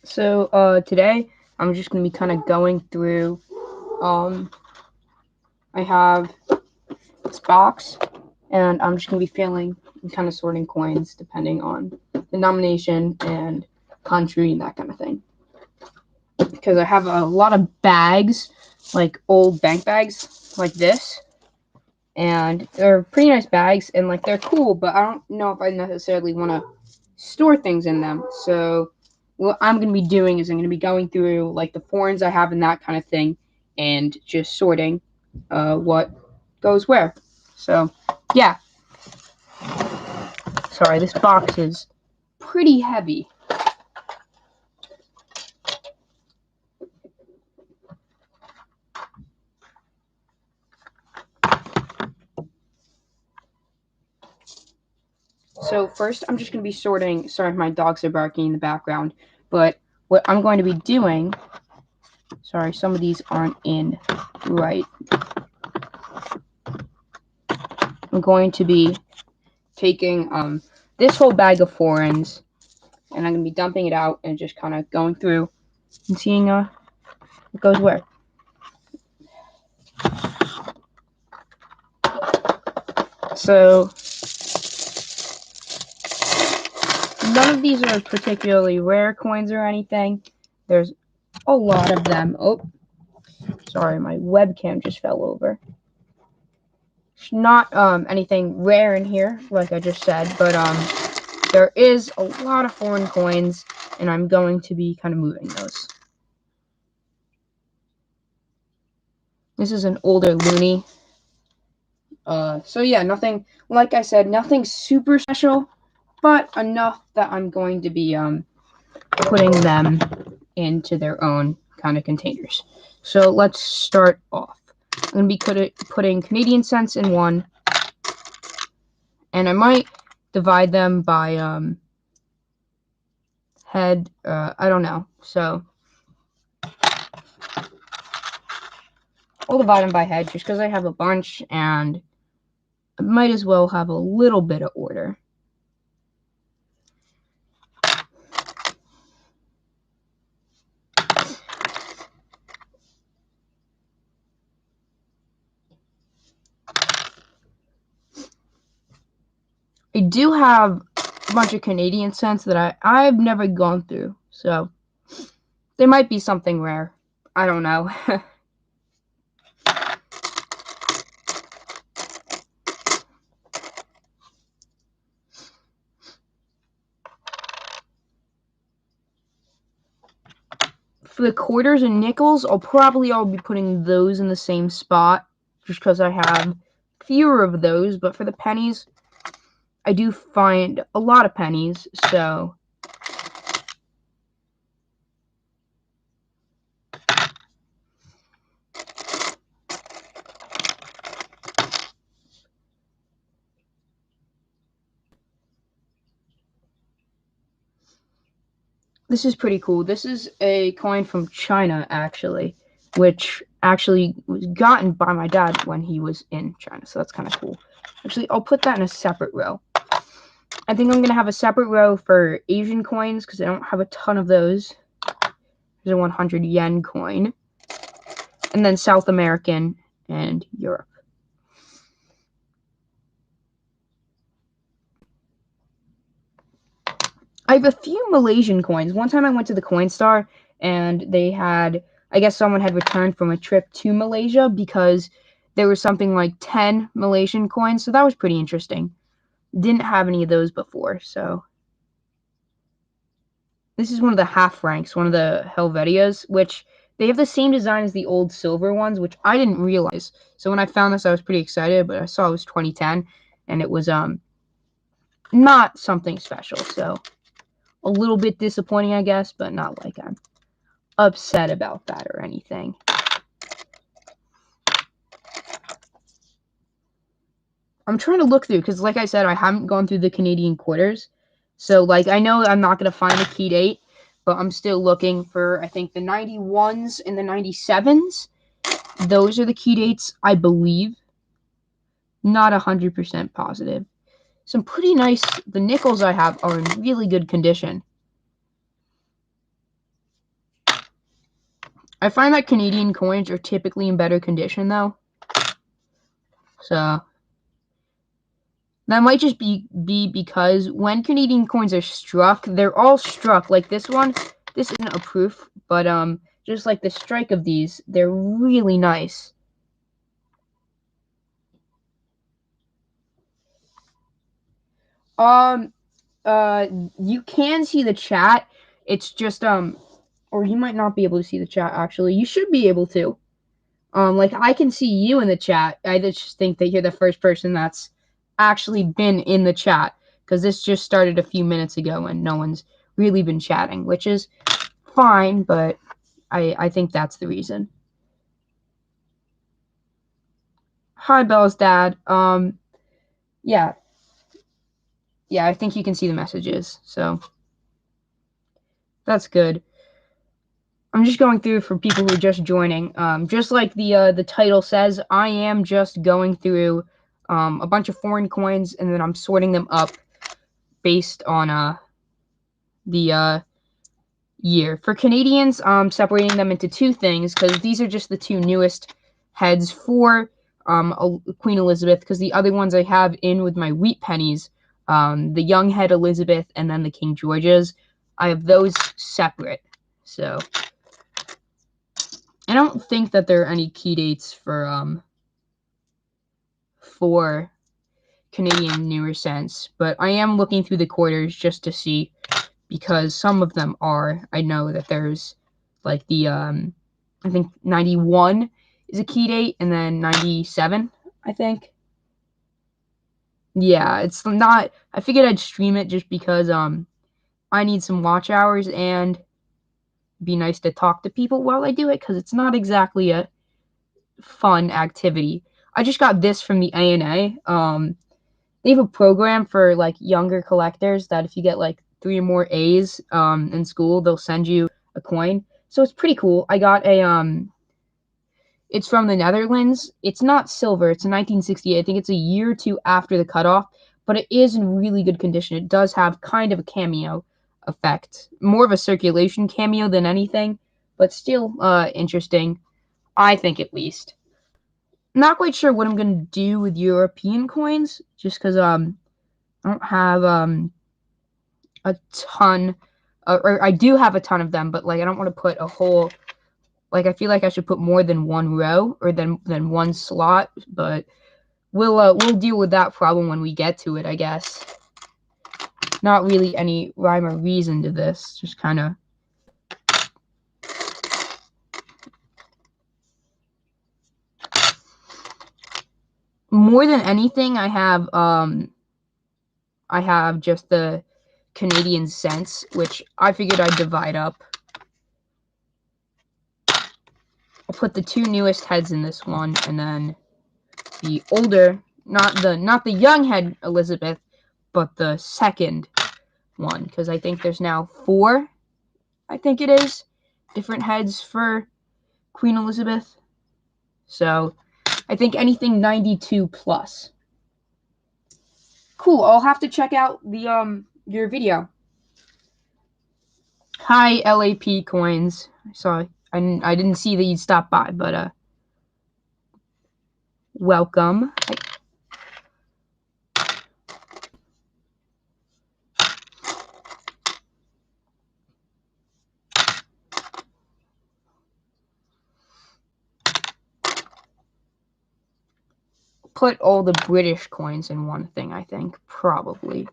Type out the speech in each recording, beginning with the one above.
So today I'm just gonna be kind of going through. I have this box, and I'm just gonna be feeling and kind of sorting coins depending on the denomination and country and that kind of thing. Because I have a lot of bags, like old bank bags, like this, and they're pretty nice bags, and like they're cool, but I don't know if I necessarily want to store things in them. So what I'm going to be doing is I'm going to be going through like the foreigns I have and that kind of thing, and just sorting what goes where. So yeah, sorry, this box is pretty heavy. So first, I'm just going to be sorting. Sorry if my dogs are barking in the background, but what I'm going to be doing. Sorry, some of these aren't in right. I'm going to be taking this whole bag of foreigns, and I'm going to be dumping it out and just kind of going through and seeing what goes where. So none of these are particularly rare coins or anything. There's a lot of them. Oh, sorry, my webcam just fell over. It's not anything rare in here, like I just said, but there is a lot of foreign coins, and I'm going to be kind of moving those. This is an older loonie. So yeah, nothing, like I said, nothing super special, but enough that I'm going to be putting them into their own kind of containers. So let's start off. I'm going to be putting Canadian cents in one, and I might divide them by head. I don't know. So I'll divide them by head just because I have a bunch, and I might as well have a little bit of order. I do have a bunch of Canadian cents that I've never gone through, so there might be something rare. I don't know. For the quarters and nickels, I'll probably all be putting those in the same spot, just because I have fewer of those. But for the pennies, I do find a lot of pennies, so this is pretty cool. This is a coin from China, actually, which actually was gotten by my dad when he was in China, so that's kind of cool. Actually, I'll put that in a separate row. I think I'm going to have a separate row for Asian coins, because I don't have a ton of those. There's a 100 yen coin. And then South American and Europe. I have a few Malaysian coins. One time I went to the Coin Star, and they had, I guess someone had returned from a trip to Malaysia because there was something like 10 Malaysian coins, so that was pretty interesting. Didn't have any of those before, so. This is one of the half ranks, one of the Helvetias, which they have the same design as the old silver ones, which I didn't realize. So when I found this, I was pretty excited, but I saw it was 2010, and it was not something special, so a little bit disappointing, I guess, but not like I'm upset about that or anything. I'm trying to look through, because like I said, I haven't gone through the Canadian quarters. So, like, I know I'm not going to find a key date, but I'm still looking for, I think, the 91s and the 97s. Those are the key dates, I believe. Not 100% positive. Some pretty nice, the nickels I have are in really good condition. I find that Canadian coins are typically in better condition, though. So that might just be because when Canadian coins are struck, they're all struck. Like this one, this isn't a proof, but just like the strike of these, they're really nice. You can see the chat. It's just or you might not be able to see the chat. Actually, you should be able to. Like I can see you in the chat. I just think that you're the first person that's actually been in the chat, because this just started a few minutes ago and no one's really been chatting, which is fine, but I think that's the reason. Hi, Bella's dad. Yeah. Yeah, I think you can see the messages, so that's good. I'm just going through for people who are just joining. Just like the title says, I am just going through a bunch of foreign coins, and then I'm sorting them up based on the year. For Canadians, I'm separating them into two things, because these are just the two newest heads for Queen Elizabeth, because the other ones I have in with my wheat pennies, the young head Elizabeth and then the King Georges, I have those separate. So I don't think that there are any key dates for Canadian newer cents, but I am looking through the quarters just to see, because some of them are. I know that there's like the I think 91 is a key date, and then 97, I think. Yeah, it's not. I figured I'd stream it just because I need some watch hours, and be nice to talk to people while I do it, because it's not exactly a fun activity. I just got this from the ANA. They have a program for like younger collectors that if you get like 3 or more A's in school, they'll send you a coin. So it's pretty cool. I got a it's from the Netherlands. It's not silver. It's a 1968. I think it's a year or two after the cutoff, but it is in really good condition. It does have kind of a cameo effect, more of a circulation cameo than anything, but still interesting, I think, at least. Not quite sure what I'm gonna do with European coins, just because I don't have a ton, or I do have a ton of them, but like I don't want to put a whole, like I feel like I should put more than one row or than one slot, but we'll deal with that problem when we get to it, I guess. Not really any rhyme or reason to this, just kind of. More than anything, I have just the Canadian cents, which I figured I'd divide up. I'll put the two newest heads in this one, and then the older, not the young head Elizabeth, but the second one, because I think there's now 4, I think it is, different heads for Queen Elizabeth. So I think anything 92 plus. Cool. I'll have to check out the your video. Hi, LAP coins. Sorry, I didn't see that you'd stop by, but welcome. Put all the British coins in one thing, I think, probably.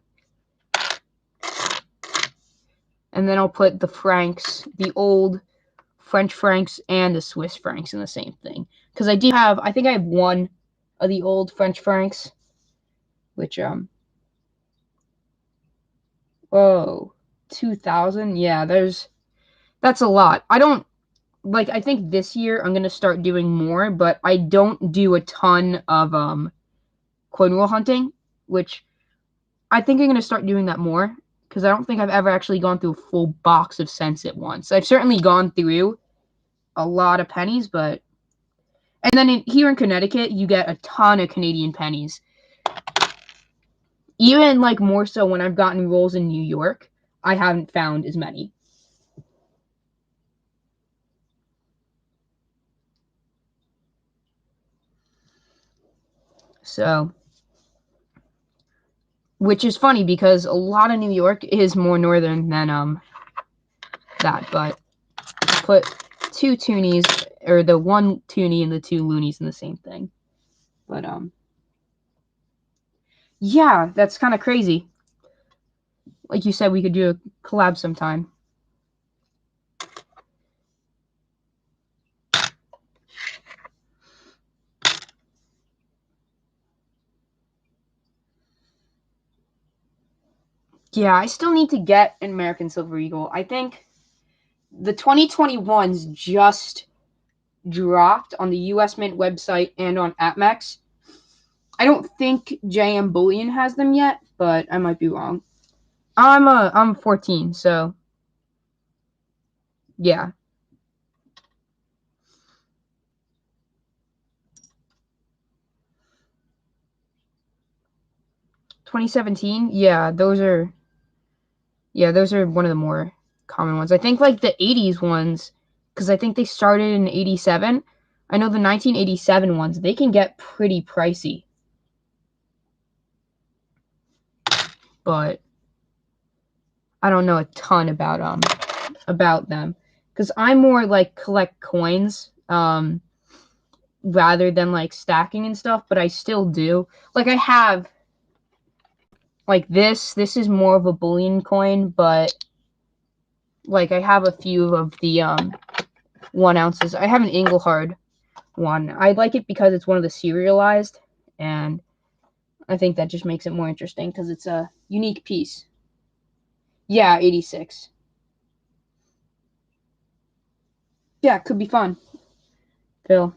And then I'll put the francs, the old French francs and the Swiss francs in the same thing. Because I think I have one of the old French francs, which, whoa, 2,000? Yeah, that's a lot. I think this year I'm going to start doing more, but I don't do a ton of, coin roll hunting, which I think I'm going to start doing that more, because I don't think I've ever actually gone through a full box of cents at once. I've certainly gone through a lot of pennies, but... And then here in Connecticut, you get a ton of Canadian pennies. Even, like, more so when I've gotten rolls in New York, I haven't found as many. So, which is funny because a lot of New York is more northern than that, but put two toonies, or the one toonie and the two loonies in the same thing. But yeah, that's kind of crazy. Like you said, we could do a collab sometime. Yeah, I still need to get an American Silver Eagle. I think the 2021s just dropped on the US Mint website and on AppMex. I don't think JM Bullion has them yet, but I might be wrong. I'm 14, so yeah. 2017, yeah, those are one of the more common ones. I think like the 80s ones, because I think they started in 87. I know the 1987 ones, they can get pretty pricey. But I don't know a ton about them, because I'm more like collect coins rather than like stacking and stuff, but I still do. Like I have like this is more of a bullion coin, but like I have a few of the 1 ounces. I have an Engelhard one. I like it because it's one of the serialized, and I think that just makes it more interesting because it's a unique piece. Yeah, 86. Yeah, it could be fun. Phil.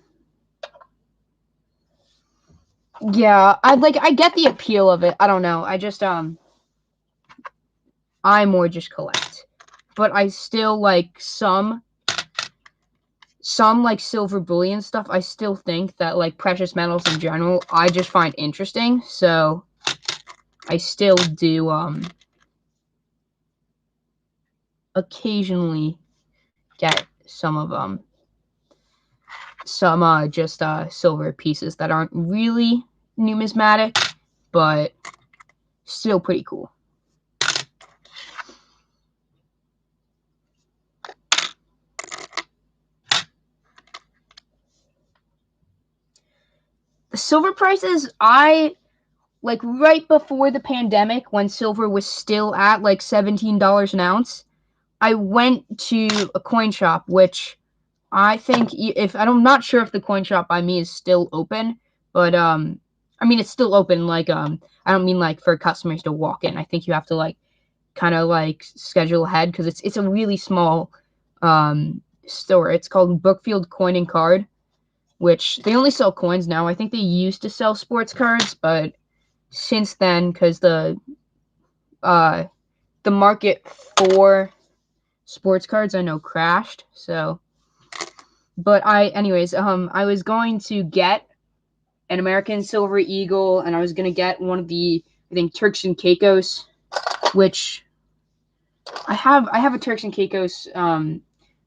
Yeah, I get the appeal of it. I don't know. I just I more just collect. But I still like some like silver bullion stuff. I still think that like precious metals in general, I just find interesting. So I still do occasionally get some of just silver pieces that aren't really numismatic, but still pretty cool. The silver prices, I like right before the pandemic when silver was still at like $17 an ounce, I went to a coin shop, which I think if I'm not sure if the coin shop by me is still open, but I mean it's still open. Like I don't mean like for customers to walk in. I think you have to like kind of like schedule ahead because it's a really small store. It's called Brookfield Coin and Card, which they only sell coins now. I think they used to sell sports cards, but since then, because the market for sports cards I know crashed. So, but I was going to get an American Silver Eagle, and I was gonna get one of the I think Turks and Caicos, which I have a Turks and Caicos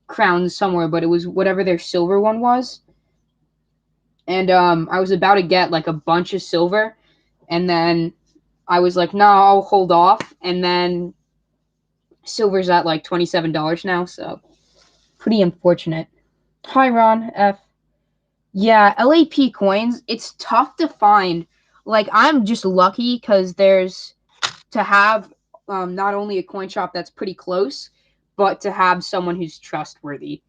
crown somewhere, but it was whatever their silver one was. And I was about to get like a bunch of silver, and then I was like, no, I'll hold off. And then silver's at like $27 now, so pretty unfortunate. Hi, Ron F. Yeah, LAP coins, it's tough to find. Like, I'm just lucky because there's to have not only a coin shop that's pretty close, but to have someone who's trustworthy.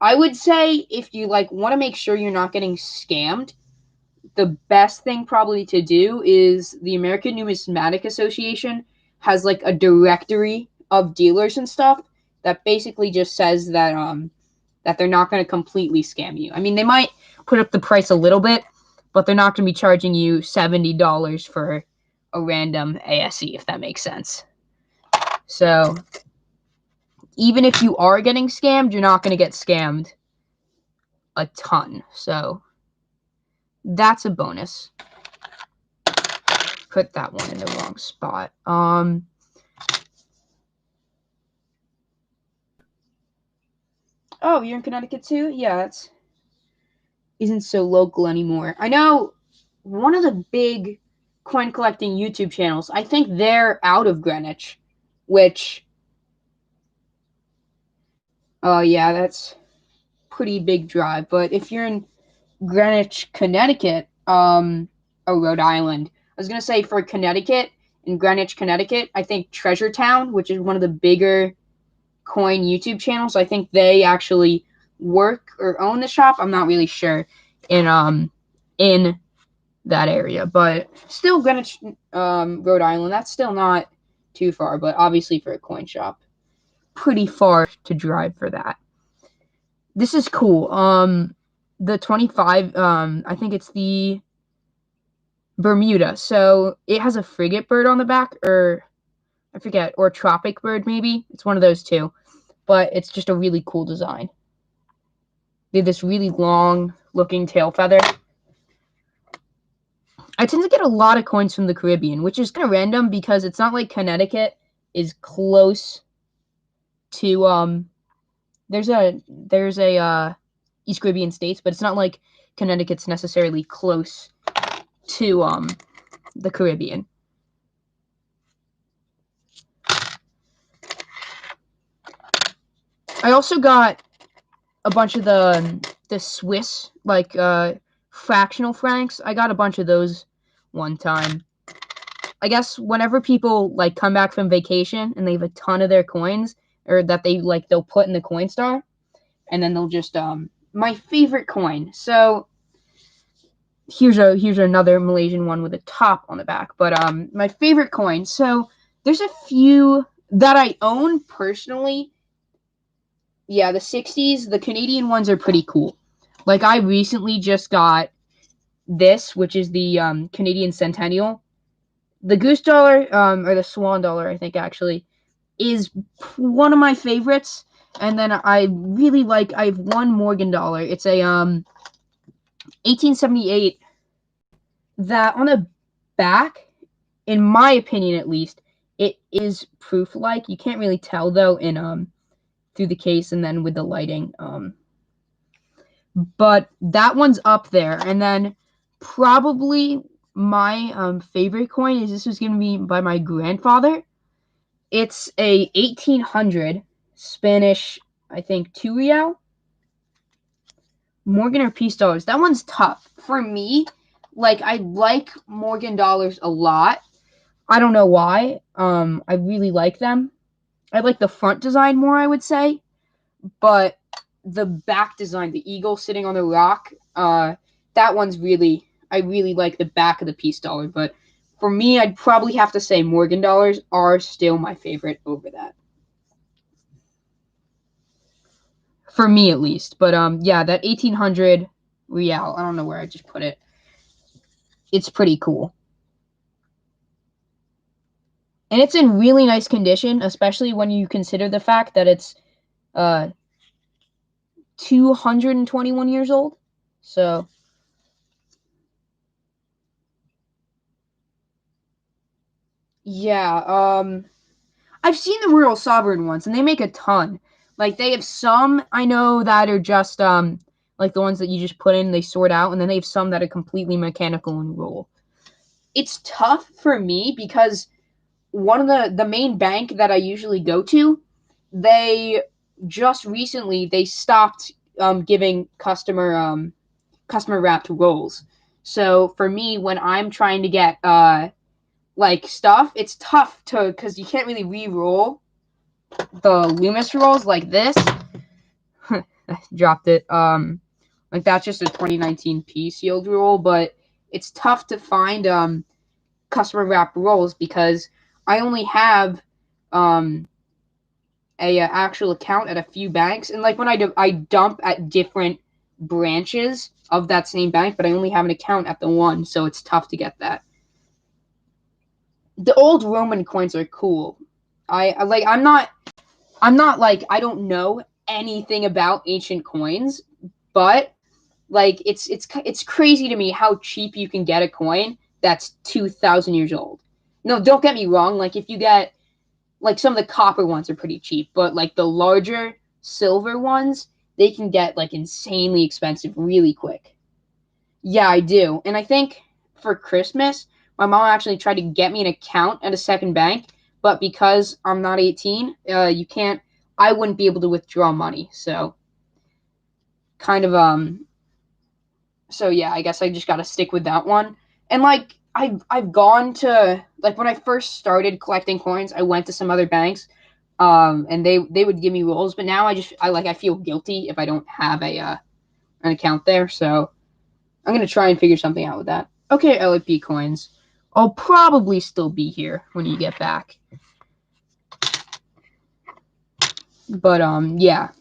I would say if you like want to make sure you're not getting scammed, the best thing probably to do is the American Numismatic Association has like a directory of dealers and stuff that basically just says that that they're not going to completely scam you. I mean, they might put up the price a little bit, but they're not going to be charging you $70 for a random ASE, if that makes sense. So even if you are getting scammed, you're not going to get scammed a ton. So that's a bonus. Put that one in the wrong spot. Oh, you're in Connecticut too? Yeah, that's isn't so local anymore. I know one of the big coin collecting YouTube channels. I think they're out of Greenwich, which, yeah, that's pretty big drive. But if you're in Greenwich, Connecticut, Rhode Island. I was gonna say for Connecticut, in Greenwich, Connecticut, I think Treasure Town, which is one of the bigger coin YouTube channels, I think they actually work or own the shop. I'm not really sure in that area, but still Greenwich, Rhode Island. That's still not too far, but obviously for a coin shop, pretty far to drive for that. This is cool. The 25, I think it's the Bermuda. So it has a frigate bird on the back, or I forget, or tropic bird maybe. It's one of those two. But it's just a really cool design. They have this really long looking tail feather. I tend to get a lot of coins from the Caribbean, which is kind of random because it's not like Connecticut is close to there's a East Caribbean states, but it's not like Connecticut's necessarily close to the Caribbean. I also got a bunch of the Swiss like fractional francs. I got a bunch of those one time. I guess whenever people like come back from vacation and they have a ton of their coins, or that they'll put in the Coinstar, and then they'll just my favorite coin. So here's another Malaysian one with a top on the back. But my favorite coin. So there's a few that I own personally. Yeah, the 60s, the Canadian ones are pretty cool. Like I recently just got this, which is the Canadian Centennial. The Goose Dollar, or the Swan Dollar, I think actually, is one of my favorites. And then I have one Morgan Dollar. It's a 1878 that on the back, in my opinion at least, it is proof-like. You can't really tell though in through the case and then with the lighting. But that one's up there. And then probably my favorite coin is, this was given to me by my grandfather. It's a 1800 Spanish, I think, 2 real. Morgan or Peace dollars. That one's tough. For me, like, I like Morgan dollars a lot. I don't know why. I really like them. I like the front design more, I would say. But the back design, the eagle sitting on the rock, that one's really, I really like the back of the Peace dollar. But for me, I'd probably have to say Morgan dollars are still my favorite over that. For me, at least. But, yeah, that 1800 real, I don't know where I just put it. It's pretty cool. And it's in really nice condition, especially when you consider the fact that it's 221 years old. So, yeah, I've seen the Royal Sovereign ones, and they make a ton. Like, they have some, I know, that are just, like the ones that you just put in, they sort out, and then they have some that are completely mechanical and roll. It's tough for me because one of the main bank that I usually go to, they just recently, they stopped giving customer wrapped rolls. So for me, when I'm trying to get like stuff, it's tough because you can't really re-roll the Loomis rolls like this. I dropped it. Like that's just a 2019 P sealed roll, but it's tough to find customer wrap rolls because I only have a actual account at a few banks, and like when I dump at different branches of that same bank, but I only have an account at the one, so it's tough to get that. The old Roman coins are cool. I'm not like, I don't know anything about ancient coins, but like it's crazy to me how cheap you can get a coin that's 2,000 years old. No, don't get me wrong. Like if you get like some of the copper ones are pretty cheap, but like the larger silver ones, they can get like insanely expensive really quick. Yeah, I do. And I think for Christmas, my mom actually tried to get me an account at a second bank, but because I'm not 18, I wouldn't be able to withdraw money. So kind of so yeah, I guess I just got to stick with that one. And like I've gone to, like, when I first started collecting coins, I went to some other banks, and they would give me rolls, but now I feel guilty if I don't have an account there. So I'm gonna try and figure something out with that. Okay, LAP coins. I'll probably still be here when you get back. But yeah.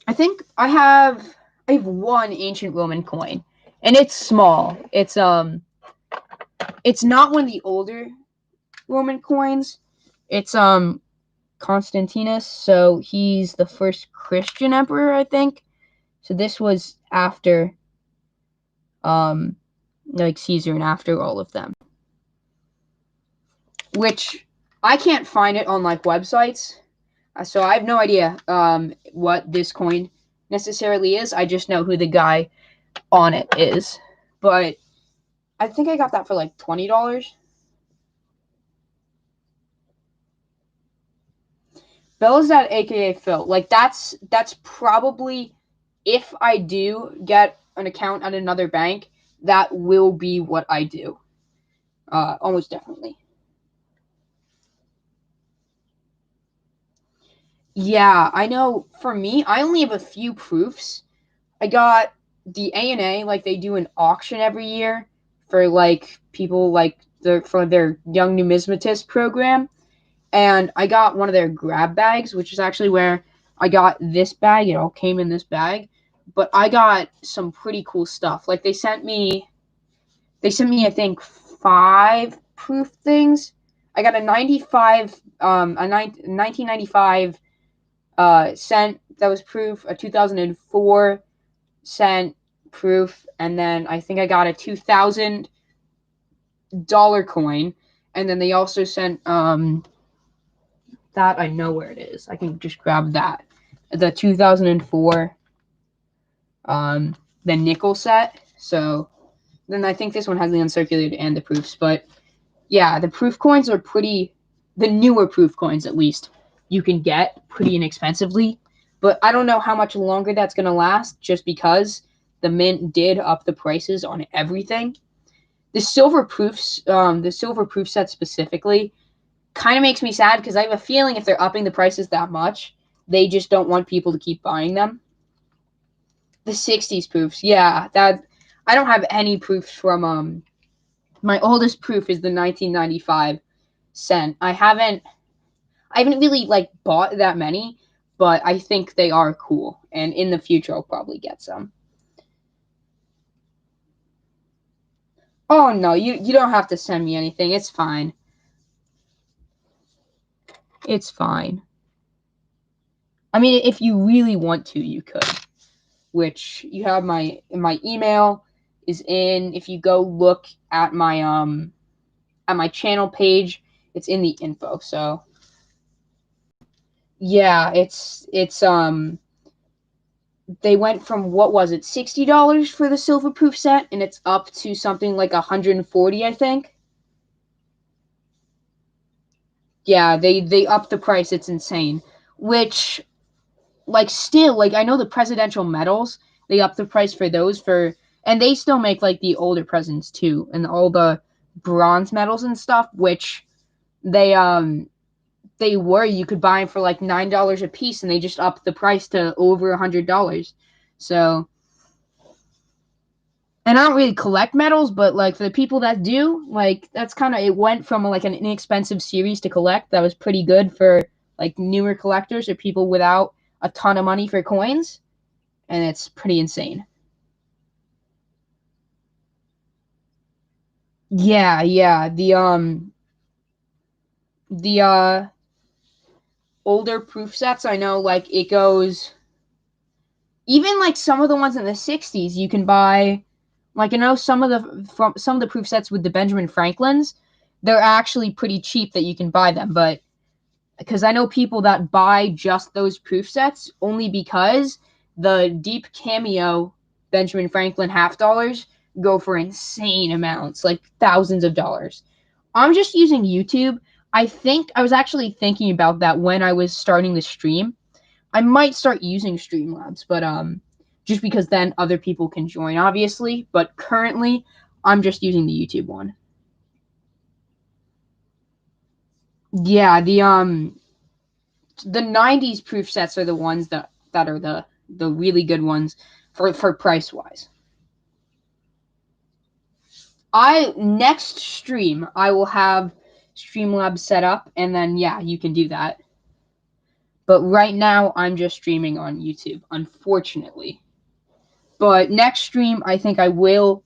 I think I have one ancient Roman coin, and it's small. It's not one of the older Roman coins. It's Constantinus, so he's the first Christian emperor, I think. So this was after like Caesar and after all of them. Which I can't find it on like websites. So I have no idea what this coin necessarily is. I just know who the guy on it is. But I think I got that for like $20. Belizad, aka Phil. Like that's probably, if I do get an account at another bank, that will be what I do. Almost definitely. Yeah, I know. For me, I only have a few proofs. I got the ANA, like they do an auction every year for like people like for their young numismatist program, and I got one of their grab bags, which is actually where I got this bag. It all came in this bag, but I got some pretty cool stuff. Like they sent me I think 5 proof things. I got a 1995 cent that was proof, a 2004 cent proof, and then I think I got a $2,000 coin, and then they also sent that I know where it is. I can just grab that. The 2004 the nickel set. So then I think this one has the uncirculated and the proofs, but yeah, the proof coins are the newer proof coins at least, you can get pretty inexpensively, but I don't know how much longer that's going to last just because the mint did up the prices on everything. The silver proof set specifically kind of makes me sad because I have a feeling if they're upping the prices that much, they just don't want people to keep buying them. The 60s proofs, yeah, that I don't have any proofs from my oldest proof is the 1995 cent. I haven't really like bought that many, but I think they are cool, and in the future I'll probably get some. Oh no, you don't have to send me anything. It's fine. It's fine. I mean, if you really want to, you could. Which you have my email is in. If you go look at my channel page, it's in the info. So yeah, it's they went from, what was it, $60 for the silver proof set, and it's up to something like 140, I think. Yeah, they upped the price. It's insane. Which, like, still, like, I know the presidential medals, they upped the price for those and they still make like the older presidents too, and all the bronze medals and stuff, which you could buy them for like $9 a piece, and they just upped the price to over $100. So, and I don't really collect medals, but like for the people that do, like that's kind of, it went from like an inexpensive series to collect that was pretty good for like newer collectors or people without a ton of money for coins, and it's pretty insane. Yeah, the older proof sets, I know, like it goes, even like some of the ones in the 60s you can buy, like I know some of the proof sets with the Benjamin Franklins, they're actually pretty cheap that you can buy them, but because I know people that buy just those proof sets only because the deep cameo Benjamin Franklin half dollars, go for insane amounts, like thousands of dollars. I'm just using YouTube. I think I was actually thinking about that when I was starting the stream. I might start using Streamlabs, but just because then other people can join, obviously. But currently, I'm just using the YouTube one. Yeah, the 90s proof sets are the ones that are the really good ones for price wise. Next stream I will have Streamlabs set up, and then yeah, you can do that. But right now I'm just streaming on YouTube, unfortunately. But next stream I think I will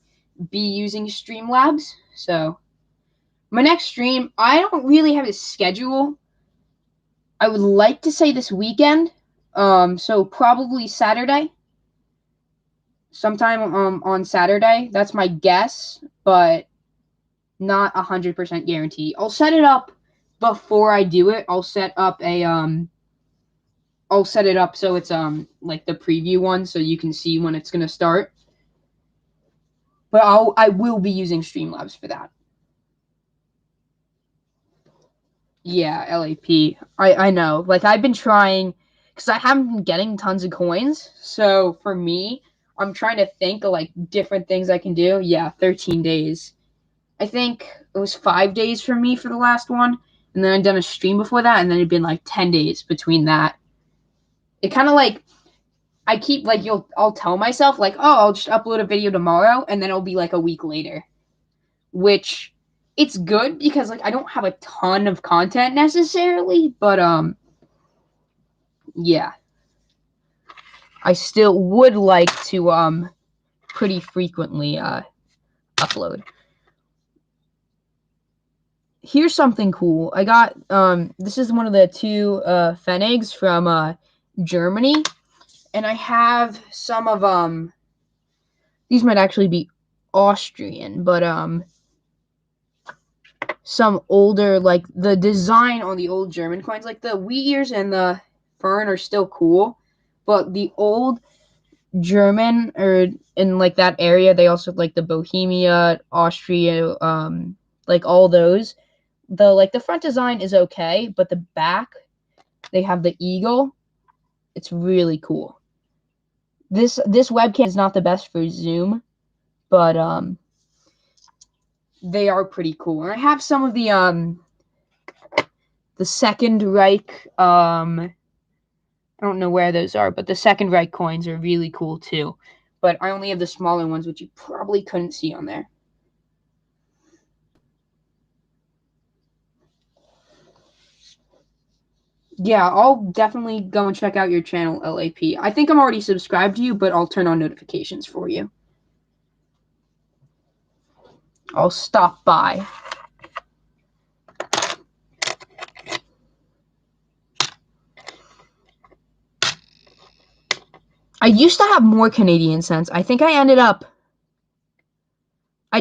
be using Streamlabs. So my next stream, I don't really have a schedule. I would like to say this weekend. So probably Saturday. Sometime on Saturday. That's my guess, but not 100% guarantee. I'll set it up before I do it. I'll set up a I'll set it up so it's like the preview one, so you can see when it's gonna start. But I will be using Streamlabs for that. Yeah, LAP. I know. Like I've been trying because I haven't been getting tons of coins. So for me, I'm trying to think of like different things I can do. Yeah, 13 days. I think it was 5 days for me for the last one, and then I'd done a stream before that, and then it'd been like 10 days between that. It kind of like I keep like I'll tell myself like, oh, I'll just upload a video tomorrow, and then it'll be like a week later, which it's good because like I don't have a ton of content necessarily, but yeah, I still would like to pretty frequently upload. Here's something cool. I got this is one of the 2 fen eggs from Germany, and I have some of these might actually be Austrian, but some older, like the design on the old German coins, like the wheat ears and the fern are still cool, but the old German or in like that area, they also like the Bohemia, Austria, like all those. The front design is okay, but the back, they have the eagle. It's really cool. This webcam is not the best for zoom, but they are pretty cool. And I have some of the Second Reich, I don't know where those are, but the Second Reich coins are really cool too. But I only have the smaller ones, which you probably couldn't see on there. Yeah, I'll definitely go and check out your channel, LAP. I think I'm already subscribed to you, but I'll turn on notifications for you. I'll stop by. I used to have more Canadian cents. I think I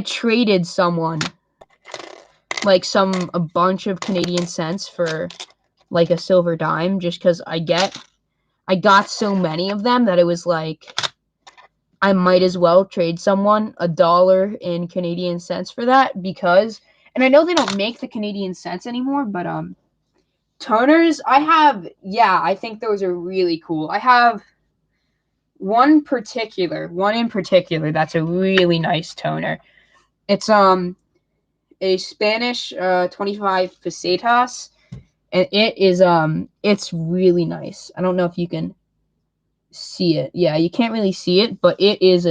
traded someone like a bunch of Canadian cents for like a silver dime, just because I got so many of them that it was like I might as well trade someone $1 in Canadian cents for that, because, and I know they don't make the Canadian cents anymore, but toners I think those are really cool. I have one in particular that's a really nice toner. It's a Spanish 25 pesetas, and it is it's really nice. I don't know if you can see it. Yeah, you can't really see it, but it is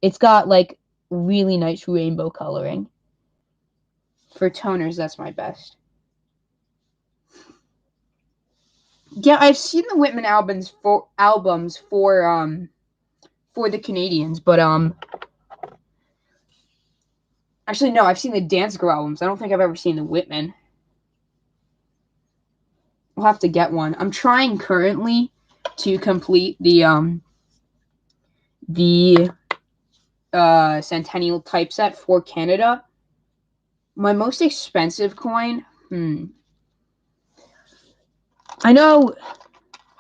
it's got like really nice rainbow coloring. For toners, that's my best. Yeah, I've seen the Whitman albums for the Canadians, but actually no, I've seen the Dance Girl albums. I don't think I've ever seen the Whitman. I'll have to get one. I'm trying currently to complete the Centennial typeset for Canada. My most expensive coin, I know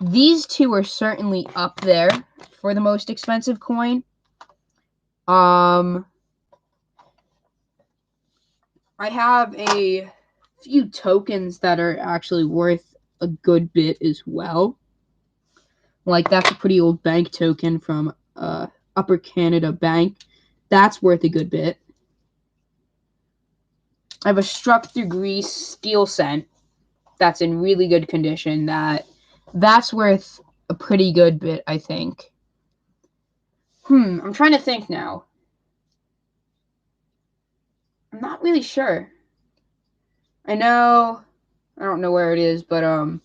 these 2 are certainly up there for the most expensive coin. I have a few tokens that are actually worth a good bit as well. Like, that's a pretty old bank token from Upper Canada Bank. That's worth a good bit. I have a struck through grease steel cent that's in really good condition. That's worth a pretty good bit, I think. I'm trying to think now. I'm not really sure. I don't know where it is, but it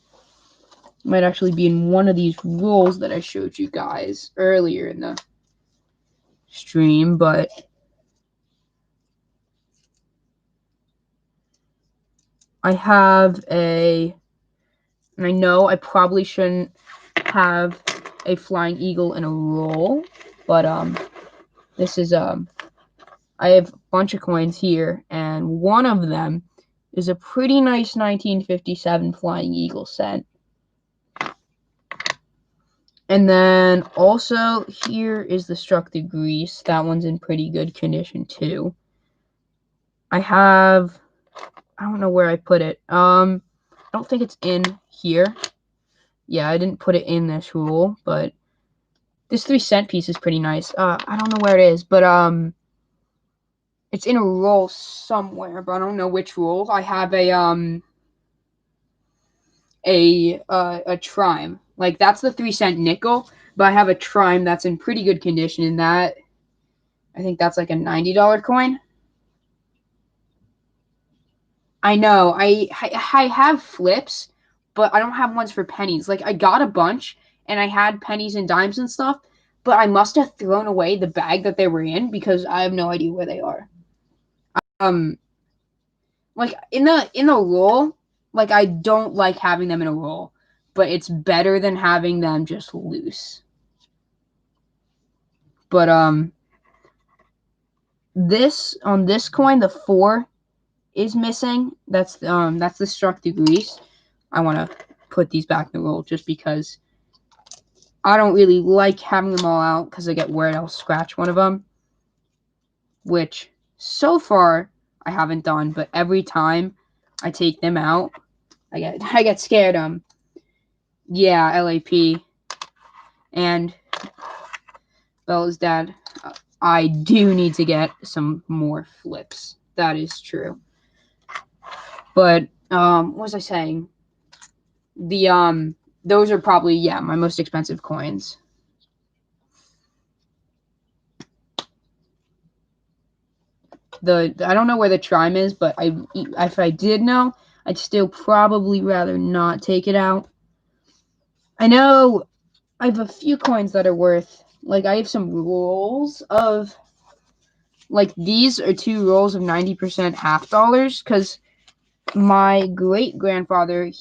might actually be in one of these rolls that I showed you guys earlier in the stream, but I have and I know I probably shouldn't have a flying eagle in a roll, but this is I have a bunch of coins here, and one of them is a pretty nice 1957 flying eagle cent. And then also here is the struck through grease. That one's in pretty good condition too. I don't know where I put it. I don't think it's in here. Yeah, I didn't put it in this roll, but this 3-cent piece is pretty nice. I don't know where it is, but it's in a roll somewhere, but I don't know which roll. I have a trime. Like, that's the 3-cent nickel, but I have a trime that's in pretty good condition, and that I think that's like a $90 coin. I know. I have flips, but I don't have ones for pennies. Like, I got a bunch, and I had pennies and dimes and stuff, but I must have thrown away the bag that they were in because I have no idea where they are. Like, in the roll, like, I don't like having them in a roll, but it's better than having them just loose. But this coin, the 4 is missing. That's the struck through grease. I want to put these back in the roll just because I don't really like having them all out because I get worried I'll scratch one of them, which so far I haven't done, but every time I take them out, I get scared. Yeah, LAP and Bella's dad. I do need to get some more flips. That is true. But what was I saying? Those are probably my most expensive coins. I don't know where the trime is, but if I did know, I'd still probably rather not take it out. I know I have a few coins that are worth, like, I have some rolls of, like, these are 2 rolls of 90% half dollars, because my great-grandfather,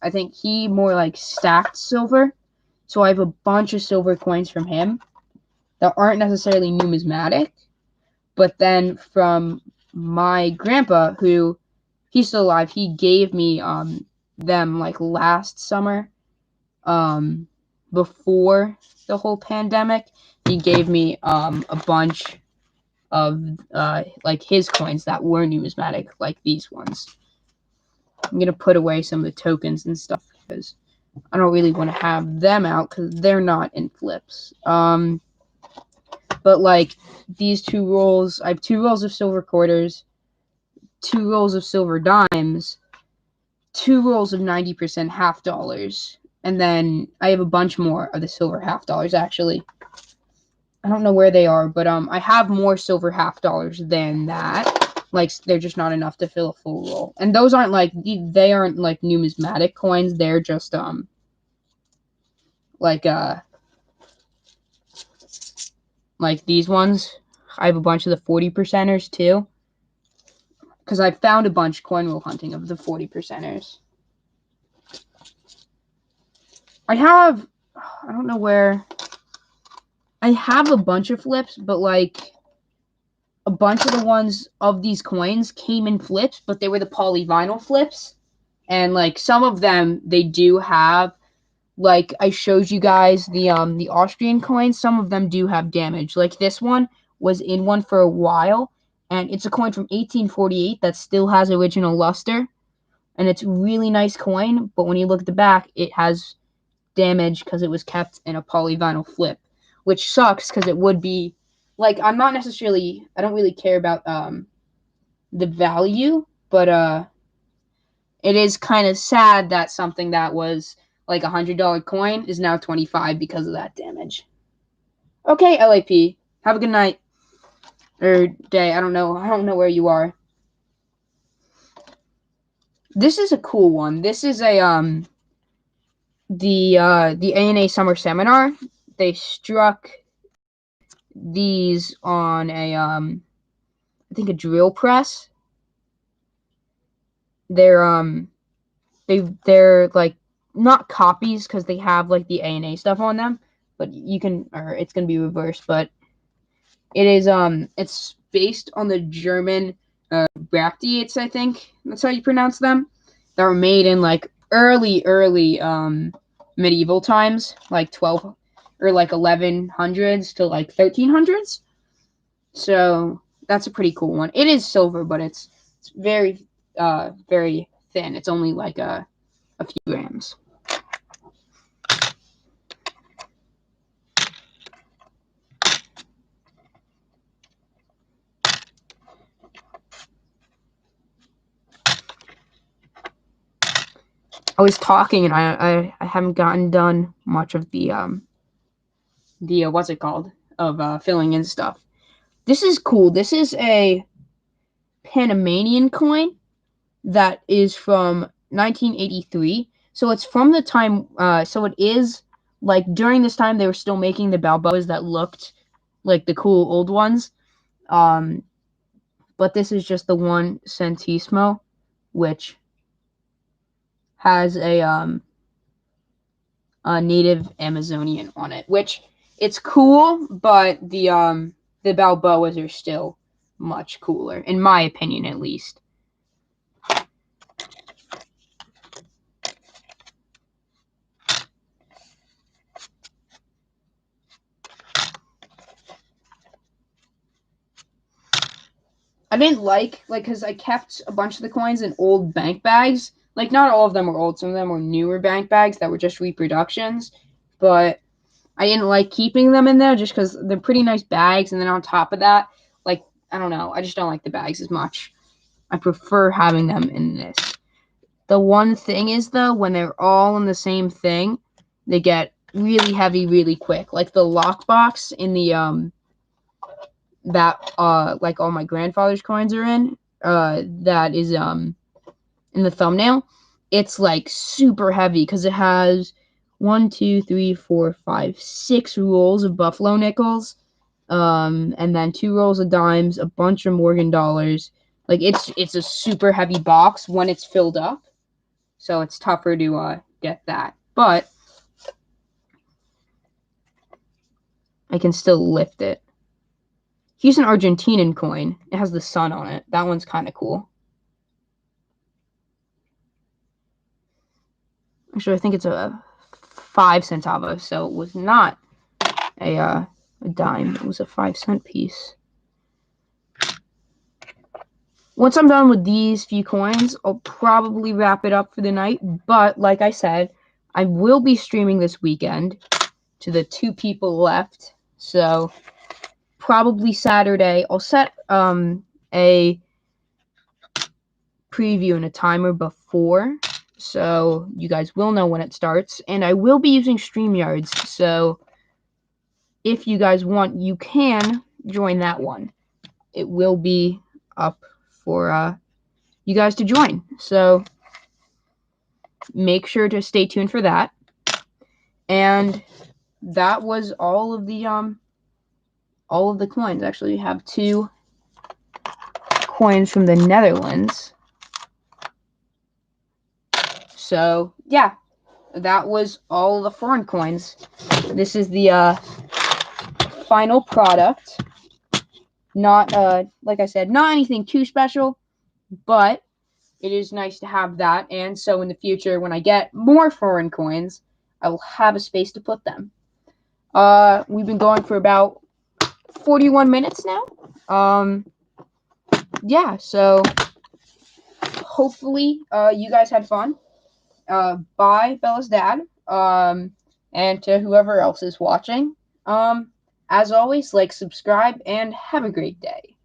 I think he more like stacked silver, so I have a bunch of silver coins from him that aren't necessarily numismatic, but then from my grandpa, who, he's still alive, he gave me them like last summer, before the whole pandemic. He gave me a bunch of like his coins that were numismatic, like these ones. I'm gonna put away some of the tokens and stuff because I don't really want to have them out because they're not in flips. But like these 2 rolls, I have 2 rolls of silver quarters, 2 rolls of silver dimes, 2 rolls of 90% half dollars, and then I have a bunch more of the silver half dollars actually. I don't know where they are, but I have more silver half dollars than that. Like, they're just not enough to fill a full roll. And those aren't like, they aren't like numismatic coins. They're just like these ones. I have a bunch of the 40%ers too, because I found a bunch coin roll hunting of the 40%ers. I don't know where. I have a bunch of flips, but like a bunch of the ones of these coins came in flips, but they were the polyvinyl flips. And like some of them, they do have, like I showed you guys the Austrian coins. Some of them do have damage. Like this one was in one for a while, and it's a coin from 1848 that still has original luster, and it's a really nice coin, but when you look at the back, it has damage because it was kept in a polyvinyl flip, which sucks because it would be, like, I don't really care about the value, but it is kind of sad that something that was like $100 coin is now 25 because of that damage. Okay, LAP, have a good night or day. I don't know where you are. This is a cool one. This is a the ANA Summer Seminar. They struck these on a I think a drill press. They're like not copies because they have like the ANA stuff on them, but it's gonna be reversed, but it is it's based on the German Brachtiates, I think that's how you pronounce them. That were made in like early medieval times, like 12 or like 1100s to like 1300s. So that's a pretty cool one. It is silver, but it's very very thin. It's only like a few grams. I was talking and I haven't gotten done much of the what's it called of filling in stuff. This is cool. This is a Panamanian coin that is from 1983. So it's from the time so it is like during this time they were still making the Balboas that looked like the cool old ones. But this is just the 1 centesimo, which has a native Amazonian on it, which it's cool, but the Balboas are still much cooler, in my opinion, at least. I didn't like because I kept a bunch of the coins in old bank bags. Like, not all of them were old. Some of them were newer bank bags that were just reproductions. But I didn't like keeping them in there just because they're pretty nice bags. And then on top of that, like, I don't know. I just don't like the bags as much. I prefer having them in this. The one thing is, though, when they're all in the same thing, they get really heavy really quick. Like the lockbox in the that like all my grandfather's coins are in, that is in the thumbnail. It's like super heavy because it has 1, 2, 3, 4, 5, 6 rolls of Buffalo nickels, and then 2 rolls of dimes, a bunch of Morgan dollars. Like it's a super heavy box when it's filled up, so it's tougher to get that. But I can still lift it. Here's an Argentinian coin. It has the sun on it. That one's kind of cool. Actually, I think it's a 5 centavo, so it was not a dime. It was a 5-cent piece. Once I'm done with these few coins, I'll probably wrap it up for the night. But like I said, I will be streaming this weekend to the 2 people left. So probably Saturday. I'll set a preview and a timer before, so you guys will know when it starts. And I will be using StreamYards, so if you guys want, you can join that one. It will be up for you guys to join. So make sure to stay tuned for that. And that was all of the coins. Actually, we have 2 coins from the Netherlands. So yeah, that was all the foreign coins. This is the final product. Not like I said, not anything too special, but it is nice to have that. And so in the future, when I get more foreign coins, I will have a space to put them. We've been going for about 41 minutes now. Yeah, so hopefully you guys had fun. Bye, Bella's dad. And to whoever else is watching. As always, like, subscribe, and have a great day.